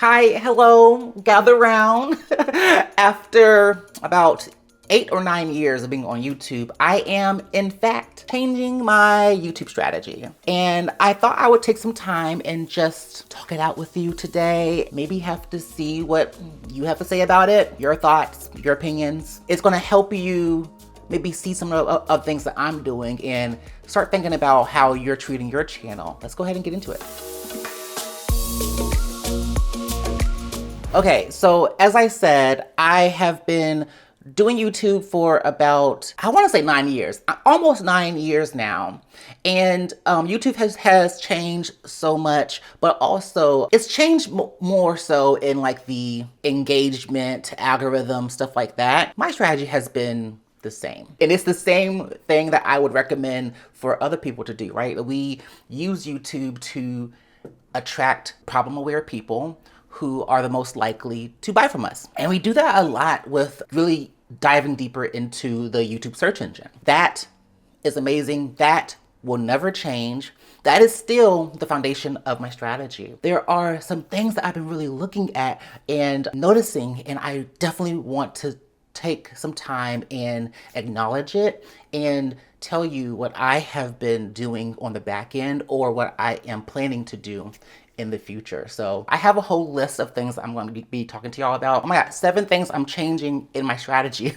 Hi, hello, gather round. After about 8 or 9 years of being on YouTube, I am in fact changing my YouTube strategy. And I thought I would take some time and just talk it out with you today. Maybe have to see what you have to say about it, your thoughts, your opinions. It's gonna help you maybe see some of things that I'm doing and start thinking about how you're treating your channel. Let's go ahead and get into it. Okay, so as I said, I have been doing YouTube for about, I want to say 9 years, almost 9 years now. And YouTube has changed so much, but also it's changed more so in like the engagement, algorithm, stuff like that. My strategy has been the same. And it's the same thing that I would recommend for other people to do, right? We use YouTube to attract problem-aware people who are the most likely to buy from us. And we do that a lot with really diving deeper into the YouTube search engine. That is amazing. That will never change. That is still the foundation of my strategy. There are some things that I've been really looking at and noticing, and I definitely want to take some time and acknowledge it and tell you what I have been doing on the back end or what I am planning to do in the future. So I have a whole list of things I'm going to be talking to y'all about. Oh my God, 7 things I'm changing in my strategy.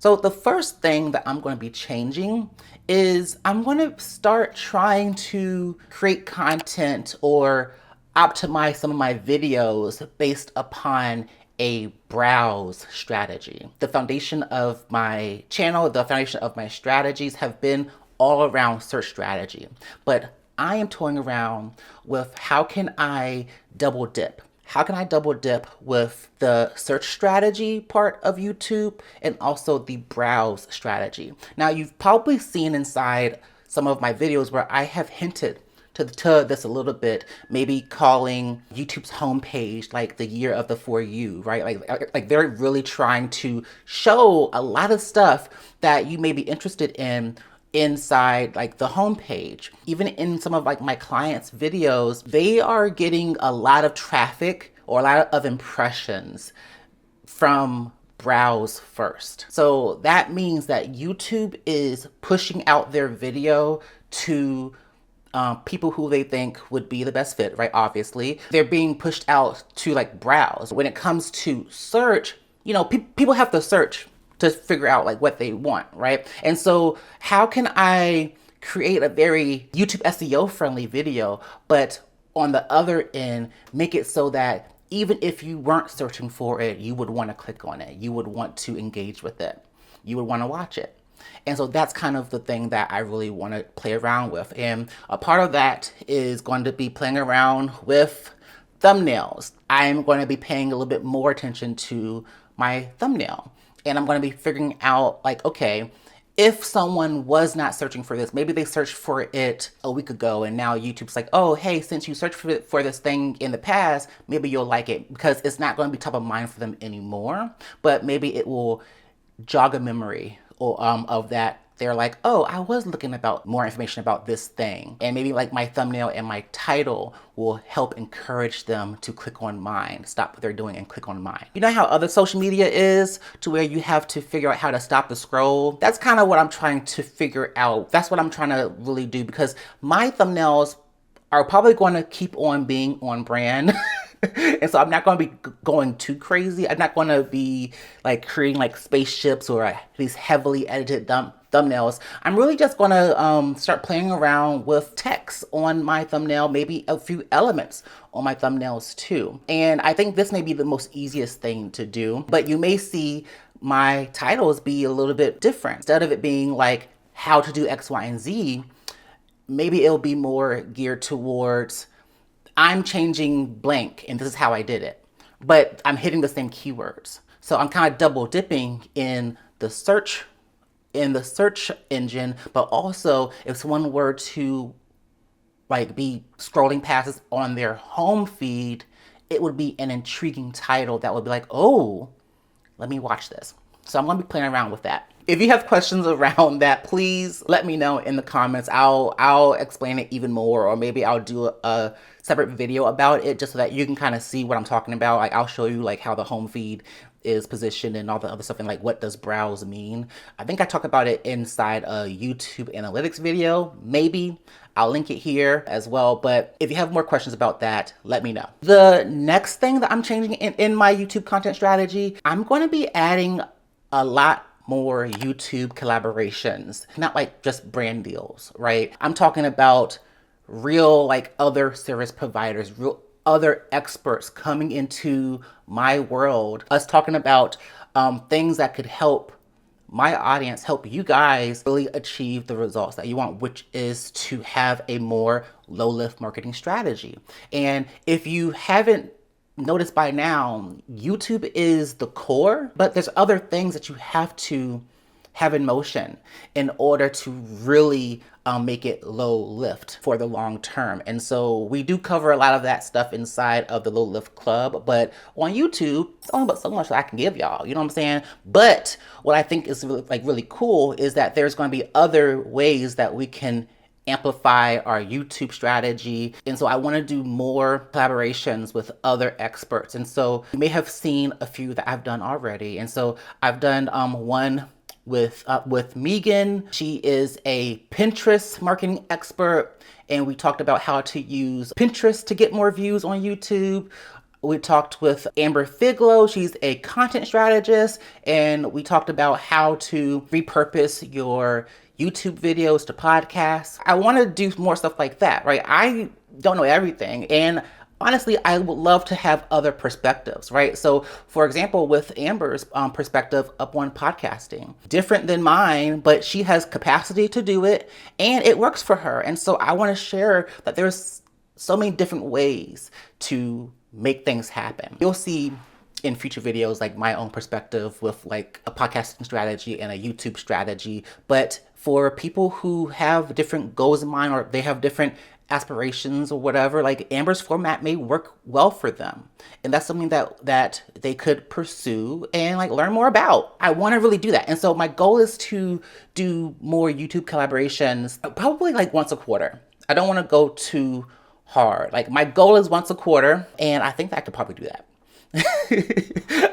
So the first thing that I'm going to be changing is I'm going to start trying to create content or optimize some of my videos based upon a browse strategy. The foundation of my channel, the foundation of my strategies have been all around search strategy. But I am toying around with how can I double dip? How can I double dip with the search strategy part of YouTube and also the browse strategy? Now, you've probably seen inside some of my videos where I have hinted to this a little bit, maybe calling YouTube's homepage like the year of the For You, right? Like they're really trying to show a lot of stuff that you may be interested in inside like the homepage. Even in some of like my clients' videos, they are getting a lot of traffic or a lot of impressions from browse first. So that means that YouTube is pushing out their video to people who they think would be the best fit, right? Obviously, they're being pushed out to like browse. When it comes to search, you know, people have to search to figure out like what they want, right? And so how can I create a very YouTube SEO friendly video, but on the other end, make it so that even if you weren't searching for it, you would want to click on it. You would want to engage with it. You would want to watch it. And so that's kind of the thing that I really want to play around with. And a part of that is going to be playing around with thumbnails. I'm going to be paying a little bit more attention to my thumbnail. And I'm going to be figuring out like, okay, if someone was not searching for this, maybe they searched for it a week ago and now YouTube's like, oh, hey, since you searched for this thing in the past, maybe you'll like it, because it's not going to be top of mind for them anymore, but maybe it will jog a memory or of that. They're like, oh, I was looking about more information about this thing. And maybe like my thumbnail and my title will help encourage them to click on mine, stop what they're doing and click on mine. You know how other social media is to where you have to figure out how to stop the scroll? That's kind of what I'm trying to figure out. That's what I'm trying to really do, because my thumbnails are probably going to keep on being on brand. And so I'm not going to be going too crazy. I'm not going to be like creating like spaceships or these heavily edited thumbnails. I'm really just going to start playing around with text on my thumbnail, maybe a few elements on my thumbnails too. And I think this may be the most easiest thing to do, but you may see my titles be a little bit different. Instead of it being like how to do X, Y, and Z, maybe it'll be more geared towards I'm changing blank and this is how I did it, but I'm hitting the same keywords. So I'm kind of double dipping in the search engine, but also if someone were to like be scrolling past this on their home feed, it would be an intriguing title that would be like, oh, let me watch this. So I'm going to be playing around with that. If you have questions around that, please let me know in the comments. I'll explain it even more, or maybe I'll do a separate video about it just so that you can kind of see what I'm talking about. Like I'll show you like how the home feed is positioned and all the other stuff, and like what does browse mean. I think I talk about it inside a YouTube analytics video. Maybe I'll link it here as well. But if you have more questions about that, let me know. The next thing that I'm changing in my YouTube content strategy, I'm going to be adding a lot more YouTube collaborations, not like just brand deals, right? I'm talking about real like other service providers, real other experts coming into my world, us talking about things that could help my audience, help you guys really achieve the results that you want, which is to have a more low lift marketing strategy. And if you haven't noticed by now, YouTube is the core, but there's other things that you have to have in motion in order to really make it low lift for the long term. And so we do cover a lot of that stuff inside of the Low Lift Club, but on YouTube, it's only but so much that I can give y'all, you know what I'm saying? But what I think is really cool is that there's going to be other ways that we can amplify our YouTube strategy. And so I want to do more collaborations with other experts. And so you may have seen a few that I've done already. And so I've done one with Megan. She is a Pinterest marketing expert, and we talked about how to use Pinterest to get more views on YouTube. We talked with Amber Figlow. She's a content strategist, and we talked about how to repurpose your YouTube videos to podcasts. I want to do more stuff like that, right? I don't know everything, and honestly, I would love to have other perspectives, right? So for example, with Amber's perspective up on podcasting, different than mine, but she has capacity to do it and it works for her. And so I want to share that there's so many different ways to make things happen. You'll see in future videos, like my own perspective with like a podcasting strategy and a YouTube strategy. But for people who have different goals in mind, or they have different aspirations or whatever, like Amber's format may work well for them. And that's something that they could pursue and like learn more about. I want to really do that. And so my goal is to do more YouTube collaborations, probably like once a quarter. I don't want to go too hard. Like my goal is once a quarter, and I think that I could probably do that.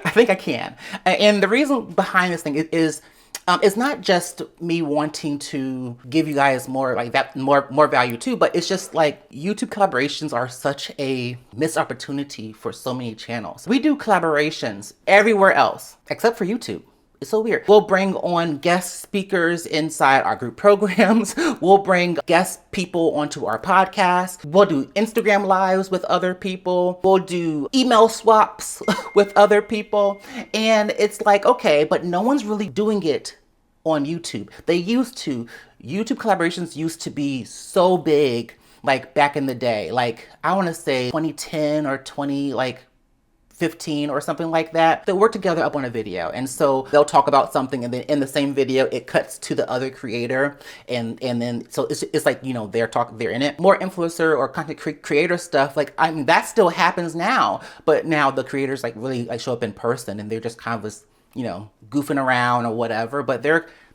I think I can. And the reason behind this thing is it's not just me wanting to give you guys more like that, more value too, but it's just like YouTube collaborations are such a missed opportunity for so many channels. We do collaborations everywhere else except for YouTube. It's so weird. We'll bring on guest speakers inside our group programs. We'll bring guest people onto our podcast. We'll do Instagram lives with other people. We'll do email swaps with other people. And it's like, okay, but no one's really doing it on YouTube. They used to. YouTube collaborations used to be so big, like back in the day. Like I want to say 2010 or 2015 or something like that. They work together up on a video, and so they'll talk about something, and then in the same video it cuts to the other creator, and then so it's like, you know, they're in it. More influencer or content creator stuff, like I mean that still happens now, but now the creators like really like show up in person, and they're just kind of just, you know, goofing around or whatever, but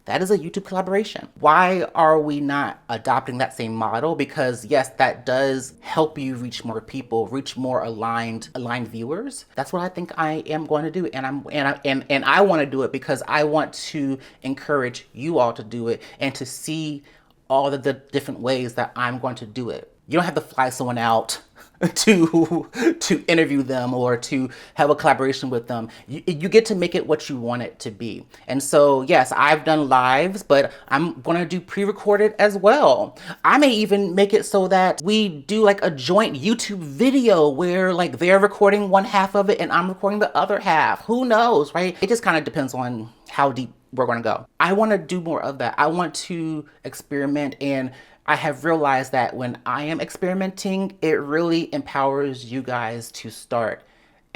that is a YouTube collaboration. Why are we not adopting that same model? Because yes, that does help you reach more people, reach more aligned viewers. That's what I think I am going to do, and I want to do it because I want to encourage you all to do it and to see all of the different ways that I'm going to do it. You don't have to fly someone out to interview them or to have a collaboration with them. You get to make it what you want it to be. And so yes, I've done lives, but I'm gonna do pre-recorded as well. I may even make it so that we do like a joint YouTube video where like they're recording one half of it and I'm recording the other half. Who knows, right? It just kind of depends on how deep we're gonna go. I wanna do more of that. I want to experiment, and I have realized that when I am experimenting, it really empowers you guys to start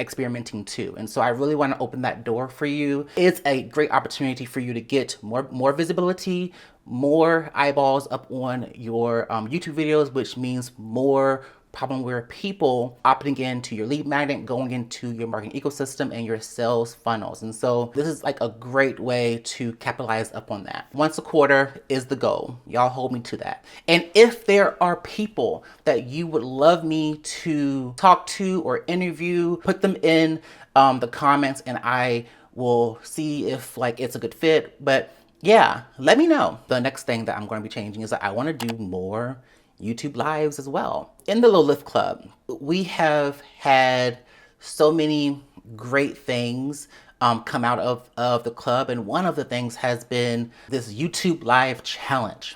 experimenting too. And so I really want to open that door for you. It's a great opportunity for you to get more visibility, more eyeballs up on your YouTube videos, which means more problem where people opting into your lead magnet, going into your marketing ecosystem and your sales funnels. And so this is like a great way to capitalize up on that. Once a quarter is the goal. Y'all hold me to that. And if there are people that you would love me to talk to or interview, put them in the comments and I will see if like it's a good fit. But yeah, let me know. The next thing that I'm going to be changing is that I want to do more YouTube lives as well. In the Low Lift Club, we have had so many great things come out of the club. And one of the things has been this YouTube live challenge.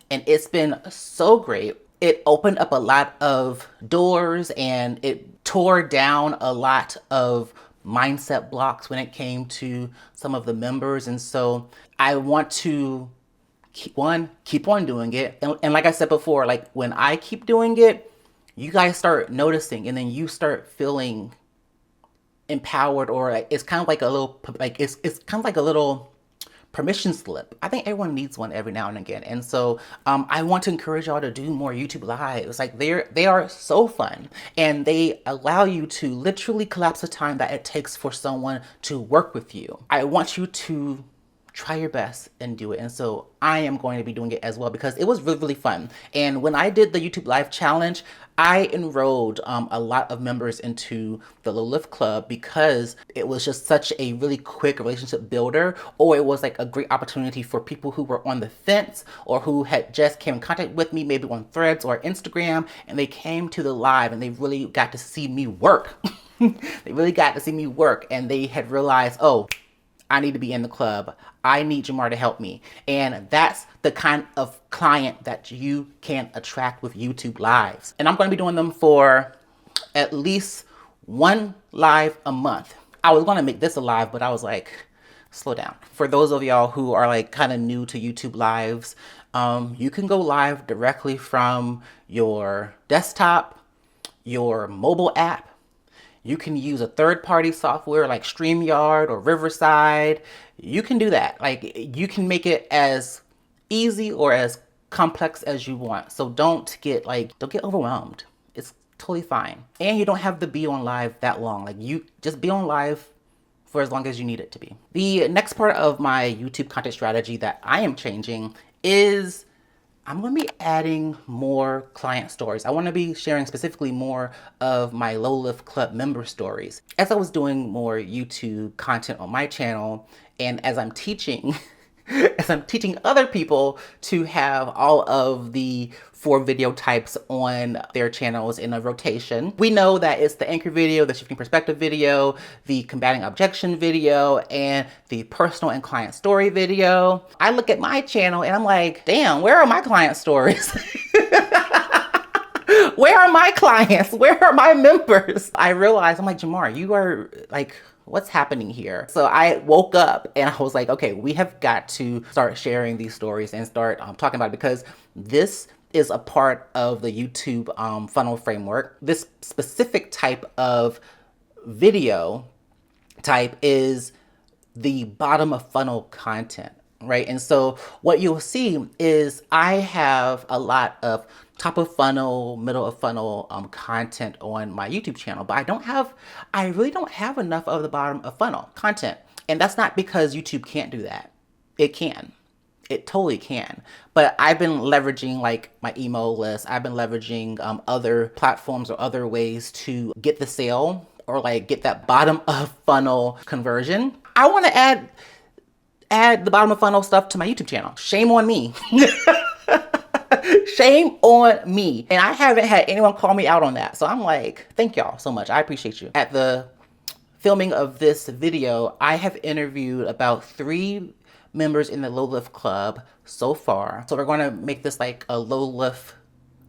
And it's been so great. It opened up a lot of doors and it tore down a lot of mindset blocks when it came to some of the members. And so I want to keep on doing it. And like I said before, like when I keep doing it, you guys start noticing and then you start feeling empowered, or like, it's kind of like a little, like it's kind of like a little permission slip. I think everyone needs one every now and again. And so I want to encourage y'all to do more YouTube lives. Like they are so fun and they allow you to literally collapse the time that it takes for someone to work with you. I want you to try your best and do it. And so I am going to be doing it as well because it was really, really fun. And when I did the YouTube Live Challenge, I enrolled a lot of members into the Low Lift Club because it was just such a really quick relationship builder, or it was like a great opportunity for people who were on the fence or who had just came in contact with me, maybe on Threads or Instagram, and they came to the live and they really got to see me work. They really got to see me work and they had realized, oh, I need to be in the club. I need Jamar to help me. And that's the kind of client that you can attract with YouTube lives. And I'm going to be doing them for at least one live a month. I was going to make this a live, but I was like, slow down. For those of y'all who are like kind of new to YouTube lives, you can go live directly from your desktop, your mobile app. You can use a third-party software like StreamYard or Riverside. You can do that. Like you can make it as easy or as complex as you want. So don't get overwhelmed. It's totally fine. And you don't have to be on live that long. Like you just be on live for as long as you need it to be. The next part of my YouTube content strategy that I am changing is I'm going to be adding more client stories. I want to be sharing specifically more of my Low Lift Club member stories. As I was doing more YouTube content on my channel, and as I'm teaching, as I'm teaching other people to have all of the 4 video types on their channels in a rotation. We know that it's the anchor video, the shifting perspective video, the combating objection video, and the personal and client story video. I look at my channel and I'm like, damn, where are my client stories? Where are my clients? Where are my members? I realized, I'm like, Jamar, you are like, what's happening here? So I woke up and I was like, okay, we have got to start sharing these stories and start talking about it, because this is a part of the YouTube funnel framework. This specific type of video type is the bottom of funnel content, right? And so what you'll see is I have a lot of top of funnel, middle of funnel content on my YouTube channel, but I really don't have enough of the bottom of funnel content. And that's not because YouTube can't do that. It can. It totally can. But I've been leveraging like my email list. I've been leveraging other platforms or other ways to get the sale or like get that bottom of funnel conversion. I want to add the bottom of funnel stuff to my YouTube channel. Shame on me. Shame on me. And I haven't had anyone call me out on that. So I'm like, thank y'all so much. I appreciate you. At the filming of this video, I have interviewed about 3 members in the Low Lift Club so far. So we're going to make this like a Low Lift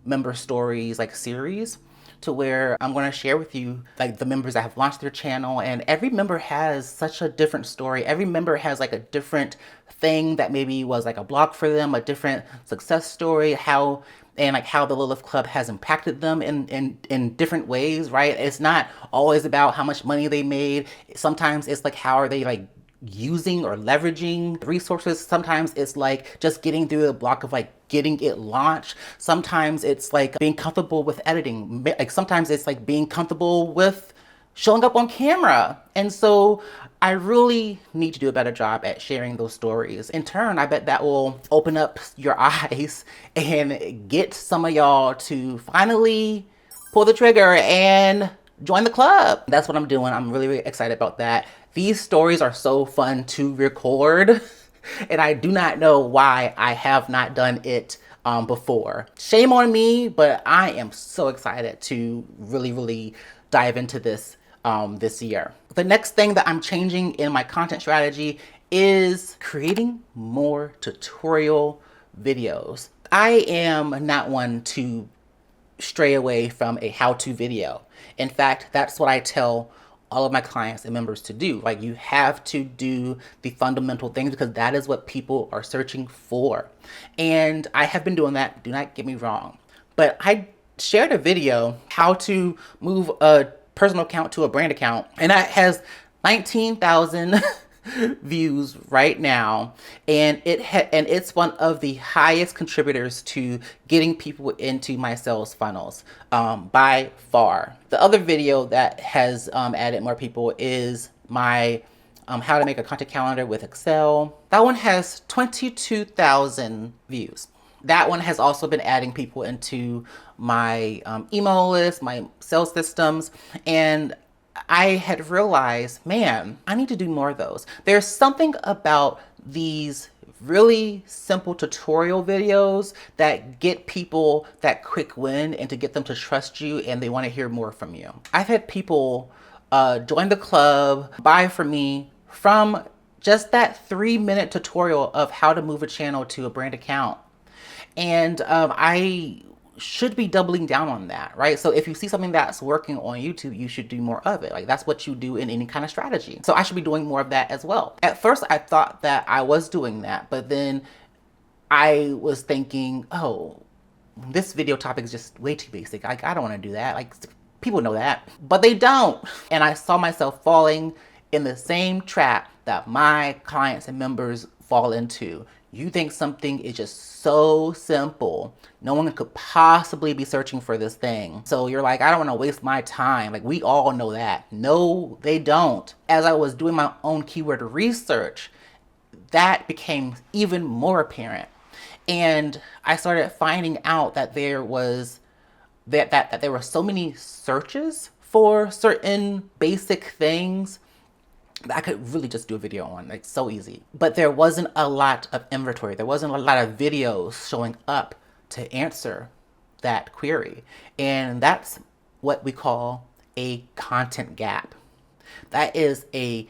member stories like series, to where I'm going to share with you like the members that have launched their channel, and every member has such a different story. Every member has like a different thing that maybe was like a block for them, a different success story, how the Low Lift Club has impacted them in different ways, right? It's not always about how much money they made. Sometimes it's like, how are they like using or leveraging resources. Sometimes it's like just getting through the block of like getting it launched. Sometimes it's like being comfortable with editing. Like sometimes it's like being comfortable with showing up on camera. And so I really need to do a better job at sharing those stories. In turn, I bet that will open up your eyes and get some of y'all to finally pull the trigger and join the club. That's what I'm doing. I'm really, really excited about that. These stories are so fun to record, and I do not know why I have not done it before. Shame on me, but I am so excited to really, really dive into this this year. The next thing that I'm changing in my content strategy is creating more tutorial videos. I am not one to stray away from a how-to video. In fact, that's what I tell all of my clients and members to do. Like, you have to do the fundamental things because that is what people are searching for. And I have been doing that, do not get me wrong. But I shared a video, how to move a personal account to a brand account, and that has 19,000 views right now, and it's one of the highest contributors to getting people into my sales funnels by far. The other video that has added more people is my how to make a content calendar with Excel. That one has 22,000 views. That one has also been adding people into my email list, my sales systems, and I had realized, man, I need to do more of those. There's something about these really simple tutorial videos that get people that quick win and to get them to trust you and they want to hear more from you. I've had people join the club, buy from me from just that 3-minute tutorial of how to move a channel to a brand account. And I should be doubling down on that, right? So if you see something that's working on YouTube, you should do more of it. Like, that's what you do in any kind of strategy. So I should be doing more of that as well. At first, I thought that I was doing that, but then I was thinking, oh, this video topic is just way too basic. Like, I don't want to do that. Like, people know that, but they don't. And I saw myself falling in the same trap that my clients and members fall into. You think something is just so simple, no one could possibly be searching for this thing. So you're like, I don't want to waste my time. Like, we all know that. No, they don't. As I was doing my own keyword research, that became even more apparent. And I started finding out that there was that there were so many searches for certain basic things that I could really just do a video on, like, so easy. But there wasn't a lot of inventory. There wasn't a lot of videos showing up to answer that query. And that's what we call a content gap. That is a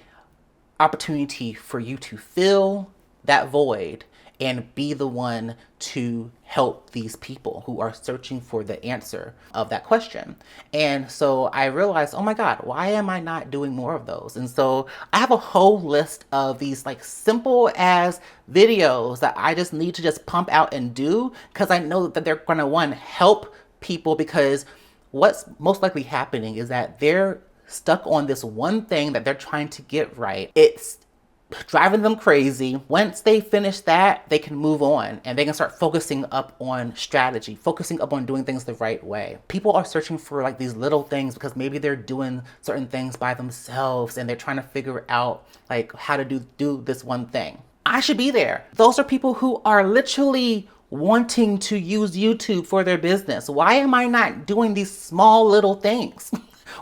opportunity for you to fill that void and be the one to help these people who are searching for the answer of that question. And so I realized, oh my God, why am I not doing more of those? And so I have a whole list of these like simple as videos that I just need to just pump out and do, because I know that they're gonna, one, help people, because what's most likely happening is that they're stuck on this one thing that they're trying to get right. It's driving them crazy. Once they finish that, they can move on and they can start focusing up on strategy, focusing up on doing things the right way. People are searching for like these little things because maybe they're doing certain things by themselves and they're trying to figure out like how to do this one thing. I should be there. Those are people who are literally wanting to use YouTube for their business. Why am I not doing these small little things?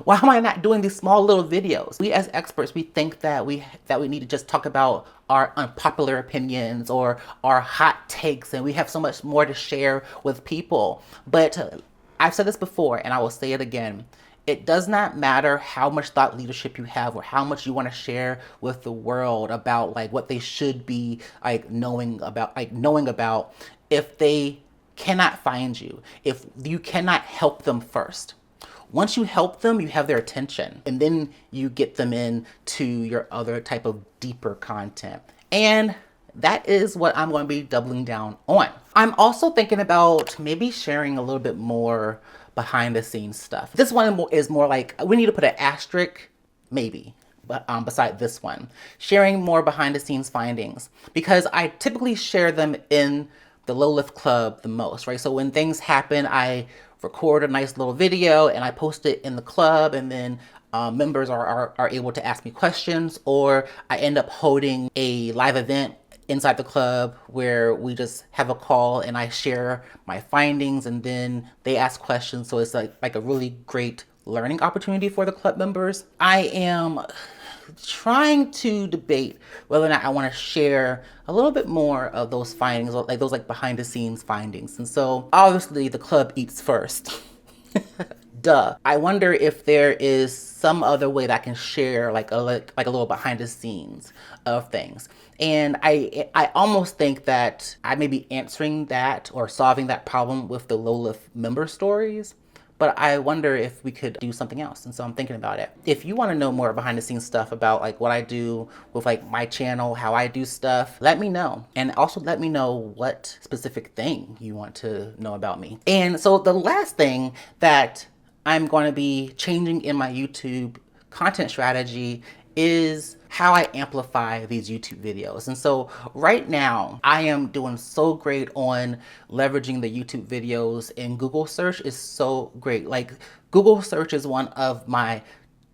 Why am I not doing these small little videos? We as experts, we think that we need to just talk about our unpopular opinions or our hot takes, and we have so much more to share with people. But I've said this before, and I will say it again. It does not matter how much thought leadership you have or how much you want to share with the world about like what they should be like knowing about, if they cannot find you, if you cannot help them first. Once you help them, you have their attention, and then you get them into your other type of deeper content. And that is what I'm going to be doubling down on. I'm also thinking about maybe sharing a little bit more behind the scenes stuff. This one is more like, we need to put an asterisk, maybe. beside this one, sharing more behind the scenes findings, because I typically share them in the Low Lift Club the most, right? So when things happen, I record a nice little video and I post it in the club, and then members are able to ask me questions, or I end up holding a live event inside the club where we just have a call and I share my findings and then they ask questions. So it's like a really great learning opportunity for the club members. I am trying to debate whether or not I want to share a little bit more of those findings, like those like behind the scenes findings. And so obviously the club eats first. Duh. I wonder if there is some other way that I can share like a little behind the scenes of things. And I almost think that I may be answering that or solving that problem with the Low Lift member stories. But I wonder if we could do something else. And so I'm thinking about it. If you want to know more behind the scenes stuff about like what I do with like my channel, how I do stuff, let me know. And also let me know what specific thing you want to know about me. And so the last thing that I'm going to be changing in my YouTube content strategy is how I amplify these YouTube videos. And so right now I am doing so great on leveraging the YouTube videos, and Google search is so great. Like Google search is one of my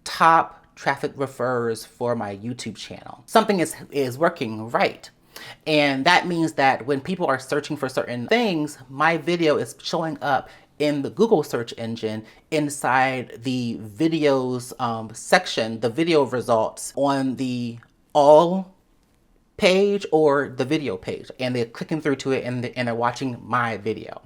top traffic referrers for my YouTube channel. Something is working right. And that means that when people are searching for certain things, my video is showing up in the Google search engine inside the videos section, the video results on the all page or the video page, and they're clicking through to it and they're watching my video.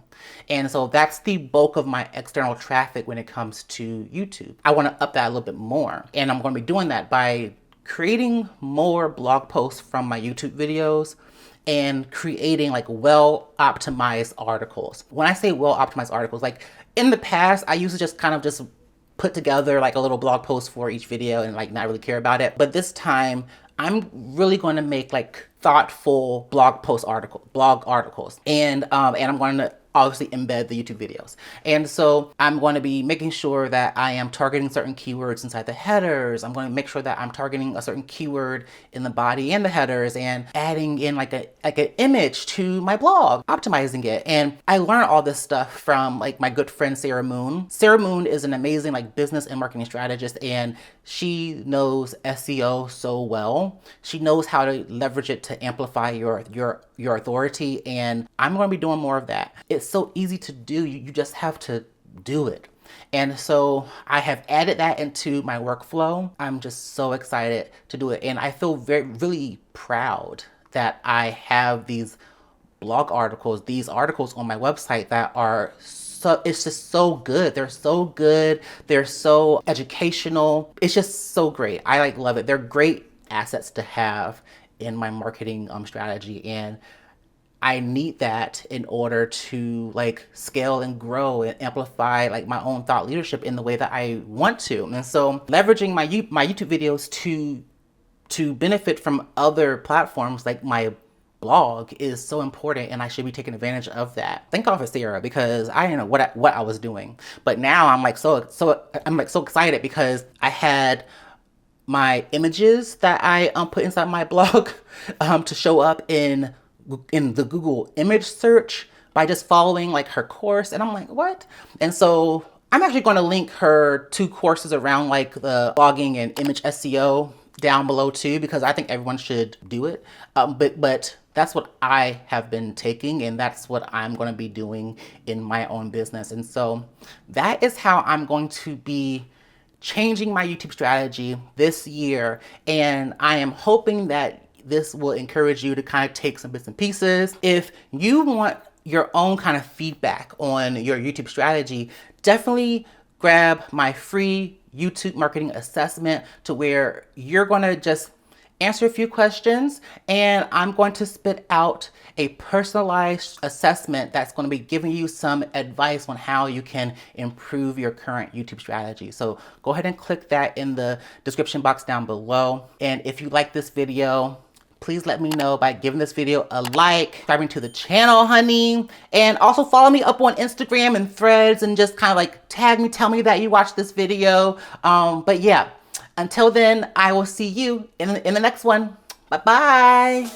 And so that's the bulk of my external traffic when it comes to YouTube. I want to up that a little bit more, and I'm going to be doing that by creating more blog posts from my YouTube videos and creating like well-optimized articles. When I say well-optimized articles, like in the past, I used to just kind of just put together like a little blog post for each video and like not really care about it. But this time, I'm really going to make like thoughtful blog articles, and I'm going to obviously embed the YouTube videos. And so I'm going to be making sure that I am targeting certain keywords inside the headers. I'm going to make sure that I'm targeting a certain keyword in the body and the headers, and adding in like an image to my blog, optimizing it. And I learned all this stuff from like my good friend Sarah Moon. Sarah Moon is an amazing like business and marketing strategist, and she knows SEO so well. She knows how to leverage it to amplify your authority, and I'm going to be doing more of that. It's so easy to do. You just have to do it. And so I have added that into my workflow. I'm just so excited to do it, and I feel really proud that I have these blog articles, these articles on my website that are so, it's just so good. They're so good. They're so educational. It's just so great. I like love it. They're great assets to have in my marketing strategy, and I need that in order to like scale and grow and amplify like my own thought leadership in the way that I want to. And so leveraging my YouTube videos to benefit from other platforms like my blog is so important, and I should be taking advantage of that. Thank God for Sarah, because I didn't know what I was doing. But now I'm like so excited because I had my images that I put inside my blog to show up in the Google image search by just following like her course. And I'm like, what? And so I'm actually going to link her 2 courses around like the blogging and image SEO down below too, because I think everyone should do it. But that's what I have been taking, and that's what I'm going to be doing in my own business. And so that is how I'm going to be changing my YouTube strategy this year. And I am hoping that this will encourage you to kind of take some bits and pieces. If you want your own kind of feedback on your YouTube strategy, definitely grab my free YouTube marketing assessment, to where you're going to just answer a few questions, and I'm going to spit out a personalized assessment that's going to be giving you some advice on how you can improve your current YouTube strategy. So go ahead and click that in the description box down below. And if you like this video, please let me know by giving this video a like, subscribing to the channel, honey, and also follow me up on Instagram and Threads, and just kind of like tag me, tell me that you watched this video. But yeah, Until then, I will see you in the next one. Bye-bye.